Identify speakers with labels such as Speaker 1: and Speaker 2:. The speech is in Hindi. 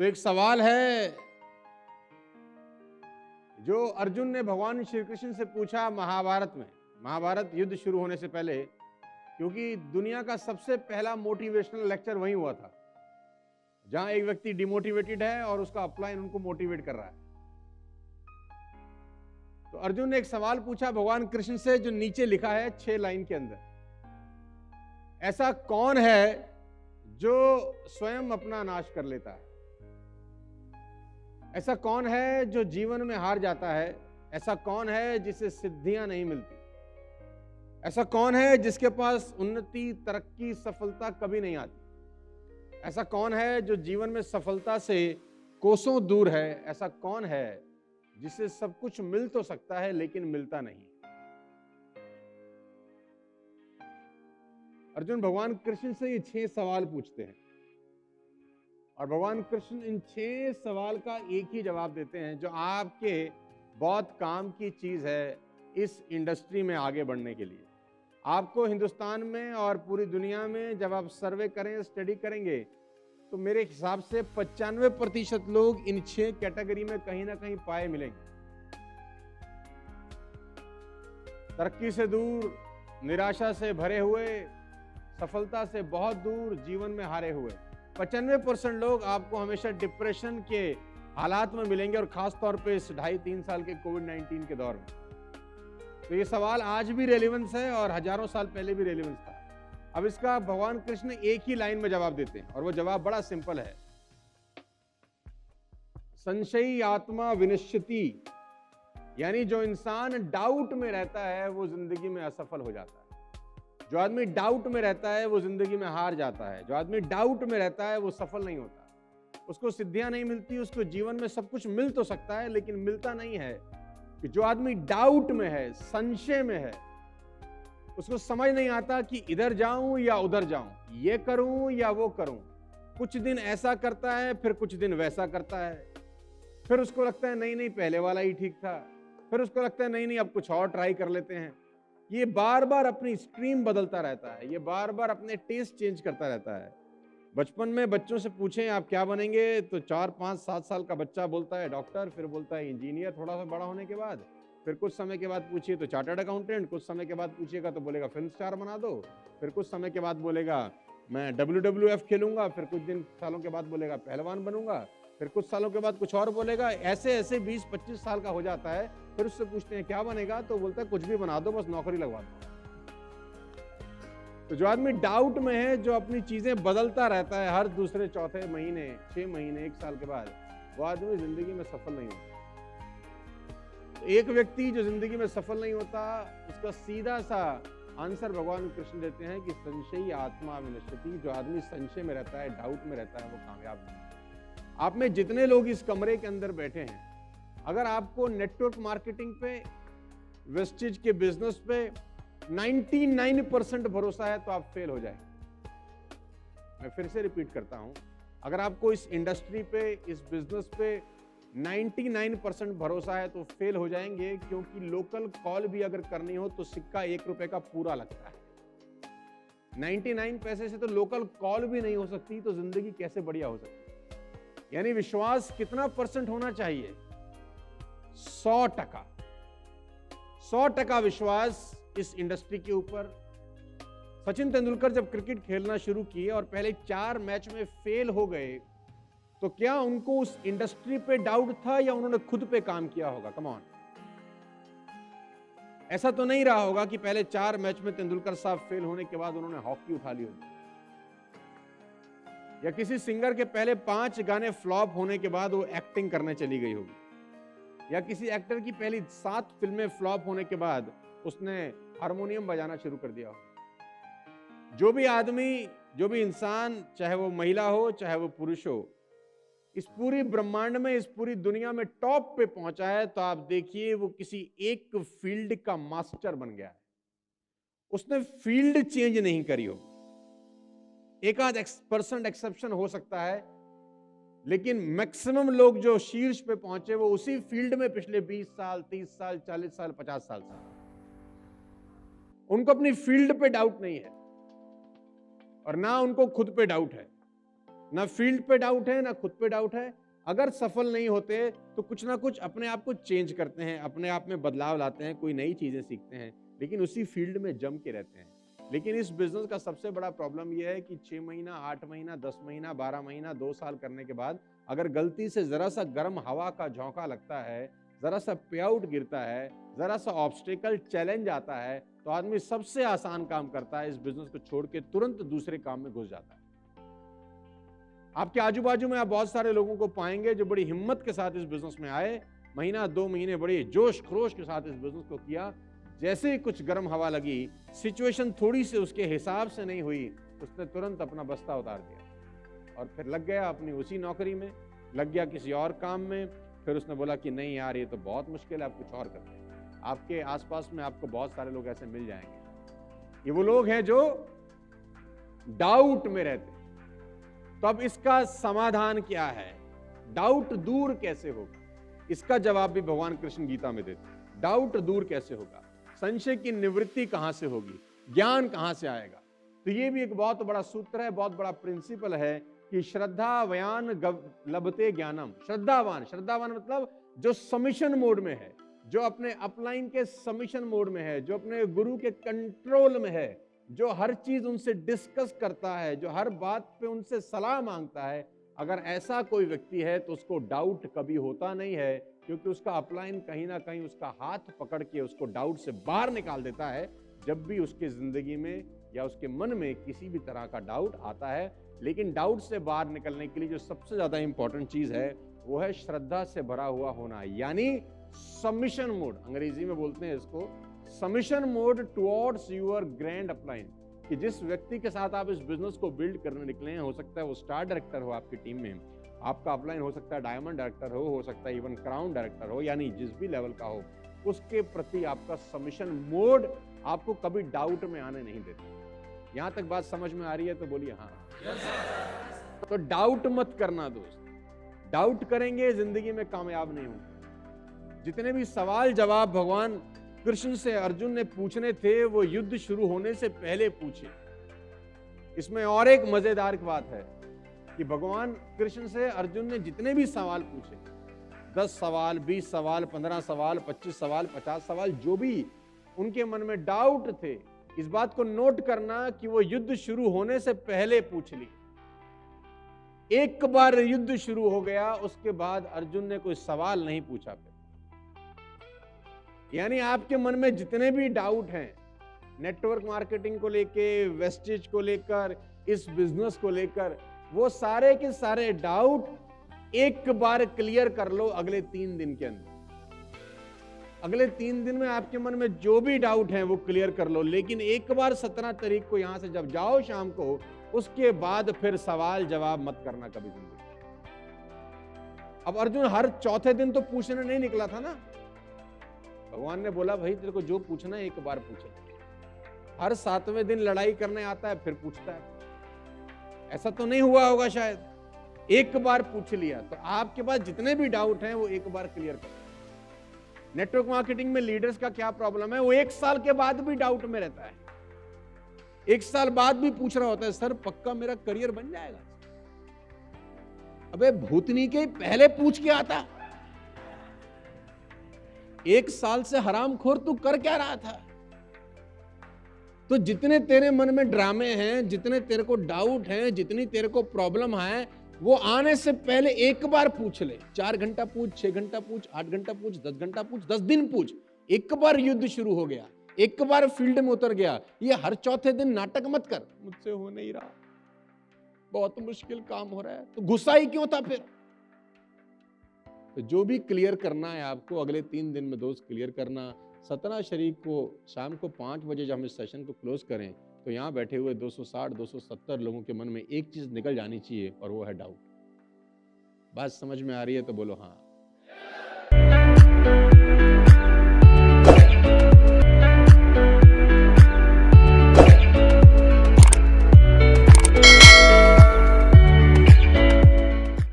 Speaker 1: तो एक सवाल है जो अर्जुन ने भगवान श्री कृष्ण से पूछा महाभारत में, महाभारत युद्ध शुरू होने से पहले, क्योंकि दुनिया का सबसे पहला मोटिवेशनल लेक्चर वहीं हुआ था, जहां एक व्यक्ति डिमोटिवेटेड है और उसका अपलाइन उनको मोटिवेट कर रहा है। तो अर्जुन ने एक सवाल पूछा भगवान कृष्ण से, जो नीचे लिखा है 6 लाइन के अंदर। ऐसा कौन है जो स्वयं अपना नाश कर लेता है? ऐसा कौन है जो जीवन में हार जाता है? ऐसा कौन है जिसे सिद्धियां नहीं मिलती? ऐसा कौन है जिसके पास उन्नति, तरक्की, सफलता कभी नहीं आती? ऐसा कौन है जो जीवन में सफलता से कोसों दूर है? ऐसा कौन है जिसे सब कुछ मिल तो सकता है लेकिन मिलता नहीं? अर्जुन भगवान कृष्ण से ये 6 सवाल पूछते हैं और भगवान कृष्ण इन 6 सवाल का एक ही जवाब देते हैं, जो आपके बहुत काम की चीज है इस इंडस्ट्री में आगे बढ़ने के लिए। आपको हिंदुस्तान में और पूरी दुनिया में जब आप सर्वे करें, स्टडी करेंगे, तो मेरे हिसाब से 95% लोग इन 6 कैटेगरी में कहीं ना कहीं पाए मिलेंगे। तरक्की से दूर, निराशा से भरे हुए, सफलता से बहुत दूर, जीवन में हारे हुए 95% लोग आपको हमेशा डिप्रेशन के हालात में मिलेंगे, और खास तौर पे इस 2.5-3 साल के कोविड-19 के दौर में। तो ये सवाल आज भी रेलेवेंस है और हजारों साल पहले भी रेलेवेंस था। अब इसका भगवान कृष्ण एक ही लाइन में जवाब देते हैं, और वो जवाब बड़ा सिंपल है। संशयी आत्मा विनश्यति, यानी जो इंसान डाउट में रहता है वो जिंदगी में असफल हो जाता है। जो आदमी डाउट में रहता है वो जिंदगी में हार जाता है। जो आदमी डाउट में रहता है वो सफल नहीं होता। उसको सिद्धियां नहीं मिलती, उसको जीवन में सब कुछ मिल तो सकता है लेकिन मिलता नहीं है। कि जो आदमी डाउट में है, संशय में है, उसको समझ नहीं आता कि इधर जाऊं या उधर जाऊं, ये करूं या वो करूं। कुछ दिन ऐसा करता है, फिर कुछ दिन वैसा करता है, फिर उसको लगता है नहीं नहीं पहले वाला ही ठीक था, फिर उसको लगता है नहीं नहीं अब कुछ और ट्राई कर लेते हैं। ये बार बार अपनी स्ट्रीम बदलता रहता है, ये बार बार अपने टेस्ट चेंज करता रहता है। बचपन में बच्चों से पूछें आप क्या बनेंगे, तो 4, 5, 7 साल का बच्चा बोलता है डॉक्टर, फिर बोलता है इंजीनियर थोड़ा सा बड़ा होने के बाद, फिर कुछ समय के बाद पूछिए तो चार्टर्ड अकाउंटेंट, कुछ समय के बाद पूछिएगा तो बोलेगा फिल्म स्टार बना दो, फिर कुछ समय के बाद बोलेगा मैं WWF खेलूंगा, फिर कुछ दिन सालों के बाद बोलेगा पहलवान बनूंगा, फिर कुछ सालों के बाद कुछ और बोलेगा। ऐसे ऐसे 20-25 साल का हो जाता है। फिर उससे पूछते हैं क्या बनेगा, तो बोलता है कुछ भी बना दो, बस नौकरी लगवा दो। तो जो आदमी डाउट में है, जो अपनी चीजें बदलता रहता है हर दूसरे चौथे महीने, 6 महीने, 1 साल के बाद, वो आदमी जिंदगी में सफल नहीं होता। तो एक व्यक्ति जो जिंदगी में सफल नहीं होता, उसका सीधा सा आंसर भगवान कृष्ण देते हैं कि संशयी आत्मा विनश्यति। जो आदमी संशय में रहता है, डाउट में रहता है, वो कामयाब नहीं। आप में जितने लोग इस कमरे के अंदर बैठे हैं, अगर आपको नेटवर्क मार्केटिंग पे, वेस्टेज के बिजनेस पे 99% भरोसा है तो आप फेल हो जाएंगे। मैं फिर से रिपीट करता हूं, अगर आपको इस इंडस्ट्री पे, इस बिजनेस पे 99% भरोसा है तो फेल हो जाएंगे, क्योंकि लोकल कॉल भी अगर करनी हो तो सिक्का 1 रुपए का पूरा लगता है। 99 पैसे से तो लोकल कॉल भी नहीं हो सकती, तो जिंदगी कैसे बढ़िया हो सकती है? यानी विश्वास कितना % होना चाहिए? 100%। 100% विश्वास इस इंडस्ट्री के ऊपर। सचिन तेंदुलकर जब क्रिकेट खेलना शुरू किए और पहले 4 मैच में फेल हो गए, तो क्या उनको उस इंडस्ट्री पे डाउट था या उन्होंने खुद पे काम किया होगा? कम ऑन, ऐसा तो नहीं रहा होगा कि पहले 4 मैच में तेंदुलकर साहब फेल होने के बाद उन्होंने हॉकी उठा ली होगी, या किसी सिंगर के पहले 5 गाने फ्लॉप होने के बाद वो एक्टिंग करने चली गई होगी, या किसी एक्टर की पहली 7 फिल्में फ्लॉप होने के बाद उसने हारमोनियम बजाना शुरू कर दिया हो। जो भी आदमी, जो भी इंसान, चाहे वो महिला हो चाहे वो पुरुष हो, इस पूरी ब्रह्मांड में, इस पूरी दुनिया में टॉप पे पहुंचा है, तो आप देखिए वो किसी एक फील्ड का मास्टर बन गया है। उसने फील्ड चेंज नहीं करी हो। एक आध % एक्सेप्शन हो सकता है, लेकिन मैक्सिमम लोग जो शीर्ष पे पहुंचे वो उसी फील्ड में पिछले 20 साल, 30 साल, 40 साल, 50 साल से। उनको अपनी फील्ड पे डाउट नहीं है और ना उनको खुद पे डाउट है। ना फील्ड पे डाउट है, ना खुद पे डाउट है। अगर सफल नहीं होते तो कुछ ना कुछ अपने आप को चेंज करते हैं, अपने आप में बदलाव लाते हैं, कोई नई चीजें सीखते हैं, लेकिन उसी फील्ड में जम के रहते हैं। लेकिन इस बिजनेस का सबसे बड़ा प्रॉब्लम यह है कि 6 महीना, 8 महीना, 10 महीना, 12 महीना, 2 साल करने के बाद अगर गलती से जरा सा गर्म हवा का झोंका लगता है, जरा सा पे आउट गिरता है, जरा सा ऑब्स्टेकल चैलेंज आता है, तो आदमी सबसे आसान काम करता है, इस बिजनेस को छोड़ के तुरंत दूसरे काम में घुस जाता है। आपके आजू बाजू में आप बहुत सारे लोगों को पाएंगे जो बड़ी हिम्मत के साथ इस बिजनेस में आए, महीना 2 महीने बड़े जोश खरोश के साथ इस बिजनेस को किया, जैसे ही कुछ गर्म हवा लगी, सिचुएशन थोड़ी सी उसके हिसाब से नहीं हुई, उसने तुरंत अपना बस्ता उतार दिया और फिर लग गया अपनी उसी नौकरी में, लग गया किसी और काम में। फिर उसने बोला कि नहीं यार, ये तो बहुत मुश्किल है, आप कुछ और करते हैं। आपके आसपास में आपको बहुत सारे लोग ऐसे मिल जाएंगे। ये वो लोग हैं जो डाउट में रहते हैं। तो अब इसका समाधान क्या है? डाउट दूर कैसे होगा? इसका जवाब भी भगवान कृष्ण गीता में देते हैं। डाउट दूर कैसे होगा? संशय की निवृत्ति कहां से होगी? ज्ञान कहां से आएगा? तो ये भी एक बहुत बड़ा सूत्र है, बहुत बड़ा प्रिंसिपल है कि श्रद्धावान लभते ज्ञानम। श्रद्धावान मतलब जो सबमिशन मोड में है, जो अपने अपलाइन के सबमिशन मोड में है, जो अपने गुरु के कंट्रोल में है, जो हर चीज उनसे डिस्कस करता है, जो हर बात पे उनसे सलाह मांगता है, अगर ऐसा कोई व्यक्ति है तो उसको डाउट कभी होता नहीं है, क्योंकि उसका अपलाइन कहीं ना कहीं उसका हाथ पकड़ के उसको डाउट से बाहर निकाल देता है जब भी उसके जिंदगी में या उसके मन में किसी भी तरह का डाउट आता है। लेकिन डाउट से बाहर निकलने के लिए जो सबसे ज्यादा इंपॉर्टेंट चीज है वो है श्रद्धा से भरा हुआ होना, यानी सबमिशन मोड, अंग्रेजी में बोलते हैं इसको submission mode towards your grand upline. कि जिस व्यक्ति के साथ आप इस बिजनेस को बिल्ड करने निकले हैं, हो सकता है वो स्टार डायरेक्टर हो आपकी टीम में, आपका अपलाइन हो सकता है डायमंड डायरेक्टर हो सकता है इवन क्राउन डायरेक्टर हो, यानी जिस भी लेवल का हो, उसके प्रति आपका सबमिशन मोड आपको कभी डाउट में आने नहीं देता। यहां तक बात समझ में आ रही है तो बोलिए हाँ। तो डाउट मत करना दोस्त, डाउट करेंगे जिंदगी में कामयाब नहीं होंगे। जितने भी सवाल जवाब भगवान कृष्ण से अर्जुन ने पूछने थे वो युद्ध शुरू होने से पहले पूछे। इसमें और एक मजेदार बात है कि भगवान कृष्ण से अर्जुन ने जितने भी सवाल पूछे, 10 सवाल, 20 सवाल, 15 सवाल, 25 सवाल, 50 सवाल, जो भी उनके मन में डाउट थे, इस बात को नोट करना कि वो युद्ध शुरू होने से पहले पूछ ली। एक बार युद्ध शुरू हो गया उसके बाद अर्जुन ने कोई सवाल नहीं पूछा। यानी आपके मन में जितने भी डाउट हैं, नेटवर्क मार्केटिंग को लेके, वेस्टेज को लेकर, इस बिजनेस को लेकर, वो सारे के सारे डाउट एक बार क्लियर कर लो अगले 3 दिन के अंदर। अगले 3 दिन में आपके मन में जो भी डाउट है वो क्लियर कर लो, लेकिन एक बार 17 तारीख को यहां से जब जाओ शाम को, उसके बाद फिर सवाल जवाब मत करना कभी जिंदगी। अब अर्जुन हर चौथे दिन तो पूछने नहीं निकला था ना, भगवान ने बोला भाई तेरे को जो पूछना है एक बार पूछे। हर 7वें दिन लड़ाई करने आता है फिर पूछता है, ऐसा तो नहीं हुआ होगा शायद, एक बार पूछ लिया। तो आपके पास जितने भी डाउट हैं वो एक बार क्लियर कर। नेटवर्क मार्केटिंग में लीडर्स का क्या प्रॉब्लम है, वो 1 साल के बाद भी डाउट में रहता है, 1 साल बाद भी पूछ रहा होता है सर पक्का मेरा करियर बन जाएगा। अबे भूतनी के पहले पूछ के आता, 1 साल से हरामखोर तू कर क्या रहा था? तो जितने तेरे मन में ड्रामे हैं, जितने तेरे को डाउट हैं, जितनी तेरे को प्रॉब्लम है, वो आने से पहले एक बार पूछ ले। 4 घंटा पूछ, 6 घंटा पूछ, 8 घंटा पूछ, 10 घंटा पूछ, 10 दिन पूछ। एक बार युद्ध शुरू हो गया, एक बार फील्ड में उतर गया, ये हर चौथे दिन नाटक मत कर, मुझसे हो नहीं रहा, बहुत मुश्किल काम हो रहा है, तो गुस्सा ही क्यों था फिर? तो जो भी क्लियर करना है आपको अगले 3 दिन में दोस्त क्लियर करना। 17 शरीक को शाम को 5 बजे जब हम इस सेशन को क्लोज करें तो यहाँ बैठे हुए 260 270 लोगों के मन में एक चीज निकल जानी चाहिए और वो है डाउट। बात समझ में आ रही है तो बोलो हाँ।